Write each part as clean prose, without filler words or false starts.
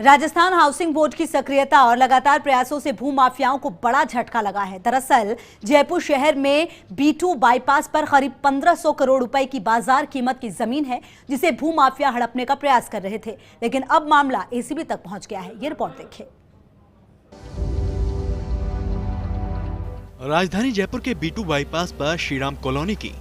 Rajasthan housing board की सक्रियता और लगातार प्रयासों से भूमाफियाओं को बड़ा झटका लगा है। दरअसल जयपुर शहर में B2 बाईपास पर करीब 1500 करोड़ रुपए की बाजार कीमत की जमीन है, जिसे भूमाफिया हड़पने का प्रयास कर रहे थे, लेकिन अब मामला एसीबी तक पहुंच गया है। ये रिपोर्ट देखिए। राजधानी जयपुर के B2 बाईपास पर श्रीराम कॉलोनी की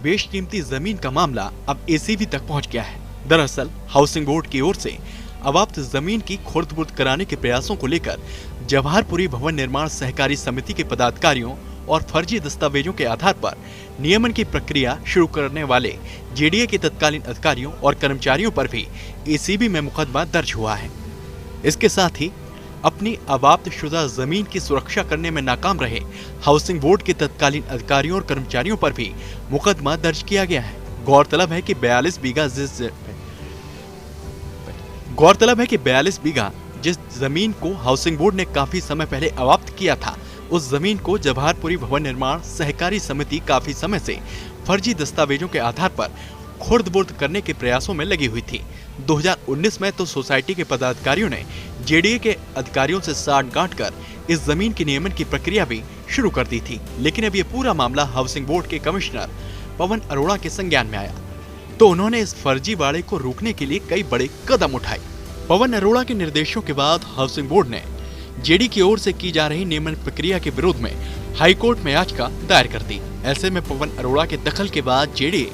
बेशकीमती जमीन का मामला अब एसीबी तक पहुंच गया है। दरअसल हाउसिंग बोर्ड की ओर से अवाप्त जमीन की खुर्द-बुर्द कराने के प्रयासों को लेकर जवाहरपुरी भवन निर्माण सहकारी समिति के पदाधिकारियों और फर्जी दस्तावेजों के आधार पर नियमन की प्रक्रिया शुरू करने वाले जेडीए के तत्कालीन अधिकारियों और कर्मचारियों पर भी एसीबी में मुकदमा दर्ज हुआ है। इसके साथ ही अपनी अवाप्त शुदा जमीन की सुरक्षा करने में नाकाम रहे हाउसिंग बोर्ड के तत्कालीन अधिकारियों और कर्मचारियों पर भी मुकदमा दर्ज किया गया है। गौरतलब है कि 42 बीघा जिस जमीन को हाउसिंग बोर्ड ने काफी समय पहले अवाप्त किया था, उस जमीन को जवाहरपुरी भवन निर्माण सहकारी समिति काफी समय से फर्जी दस्तावेजों के आधार पर खुर्द-बुर्द करने के प्रयासों में लगी हुई थी। 2019 में तो सोसाइटी के पदाधिकारियों ने जेडीए के अधिकारियों से साठ-गांठ कर इस जमीन की नियमन की प्रक्रिया भी शुरू कर दी थी, लेकिन अब ये पूरा मामला हाउसिंग बोर्ड के कमिश्नर पवन अरोड़ा के संज्ञान में आया, तो उन्होंने इस फर्जीवाड़े को रोकने के लिए कई बड़े कदम उठाए। पवन अरोड़ा के निर्देशों के बाद हाउसिंग बोर्ड ने जेडी की ओर से की जा रही नियमन प्रक्रिया के विरोध में हाईकोर्ट में याचिका दायर कर दी। ऐसे में पवन अरोड़ा के दखल के बाद जेडीए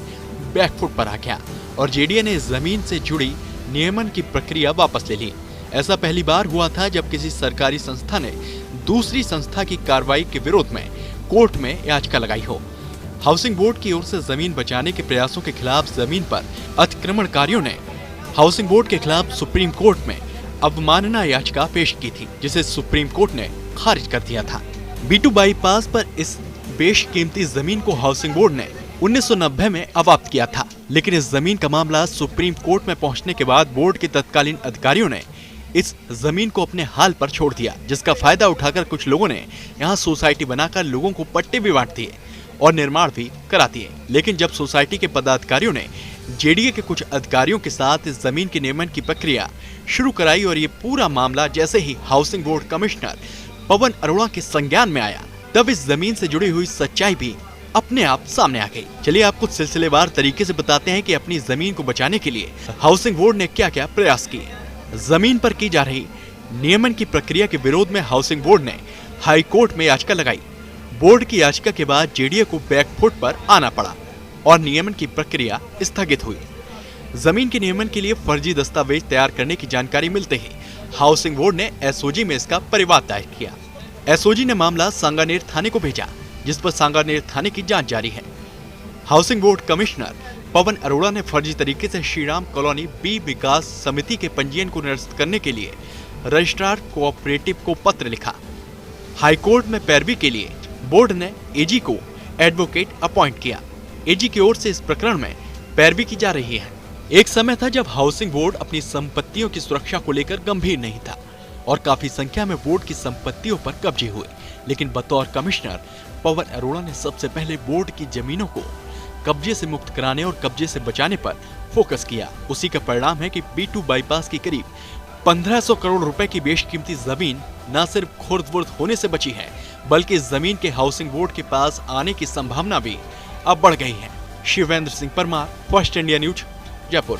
बैकफुट पर आ गया और जेडीए ने जमीन से जुड़ी नियमन की प्रक्रिया वापस ले ली। ऐसा पहली बार हुआ था जब किसी सरकारी संस्था ने दूसरी संस्था की कार्रवाई के विरोध में कोर्ट में याचिका लगाई हो। हाउसिंग बोर्ड की ओर से जमीन बचाने के प्रयासों के खिलाफ जमीन पर अतिक्रमणकारियों ने हाउसिंग बोर्ड के खिलाफ सुप्रीम कोर्ट में अवमानना याचिका पेश की थी, जिसे सुप्रीम कोर्ट ने खारिज कर दिया था। B2 बाईपास पर इस बेशकीमती जमीन को हाउसिंग बोर्ड ने 1990 में अवाप्त किया था, लेकिन इस जमीन का मामला सुप्रीम कोर्ट में पहुंचने के बाद बोर्ड के तत्कालीन अधिकारियों ने इस जमीन को अपने हाल पर छोड़ दिया, जिसका फायदा उठाकर कुछ लोगों ने यहाँ सोसाइटी बनाकर लोगों को पट्टे भी बांट दिए और निर्माण भी करा दिए। लेकिन जब सोसाइटी के पदाधिकारियों ने जेडीए के कुछ अधिकारियों के साथ इस जमीन के नियमन की प्रक्रिया शुरू कराई और ये पूरा मामला जैसे ही housing board commissioner Pawan Arora के संज्ञान में आया, तब इस जमीन से जुड़ी हुई सच्चाई भी अपने आप सामने आ गई। चलिए आपको सिलसिलेवार तरीके से बताते हैं कि अपनी जमीन को बचाने के लिए हाउसिंग बोर्ड ने क्या क्या प्रयास किए। जमीन पर की जा रही नियमन की प्रक्रिया के विरोध में हाउसिंग बोर्ड ने हाई कोर्ट में याचिका लगाई। बोर्ड की याचिका के बाद जेडीए को बैकफुट पर आना पड़ा और नियमन की प्रक्रिया स्थगित हुई। जमीन के नियमन के लिए फर्जी दस्तावेज तैयार करने की जानकारी मिलते ही हाउसिंग बोर्ड ने एसओजी में इसका परिवाद दायर किया। एसओजी ने मामला सांगानेर थाने को भेजा, जिस पर सांगानेर थाने की जांच जारी है। Housing board commissioner Pawan Arora ने फर्जी तरीके से श्रीराम कॉलोनी बी विकास समिति के पंजीयन को निरस्त करने के लिए रजिस्ट्रार कोऑपरेटिव को पत्र लिखा। हाईकोर्ट में पैरवी के लिए बोर्ड ने एजी को एडवोकेट अपॉइंट किया। एजी की ओर से इस प्रकरण में पैरवी की जा रही है। एक समय था जब हाउसिंग बोर्ड अपनी संपत्तियों की सुरक्षा को लेकर गंभीर नहीं था और काफी संख्या में बोर्ड की संपत्तियों पर कब्जे हुए, लेकिन बतौर कमिश्नर पवन अरोड़ा ने सबसे पहले बोर्ड की जमीनों को कब्जे से मुक्त कराने और कब्जे से बचाने पर फोकस किया। उसी का परिणाम है कि B2 बाईपास की करीब 1500 करोड़ रुपए की बेशकीमती जमीन न सिर्फ खुर्द-बुर्द होने से बची है, बल्कि इस जमीन के हाउसिंग बोर्ड के पास आने की संभावना भी अब बढ़ गई है। Shivendra Singh Parmar, first India news, Jaipur.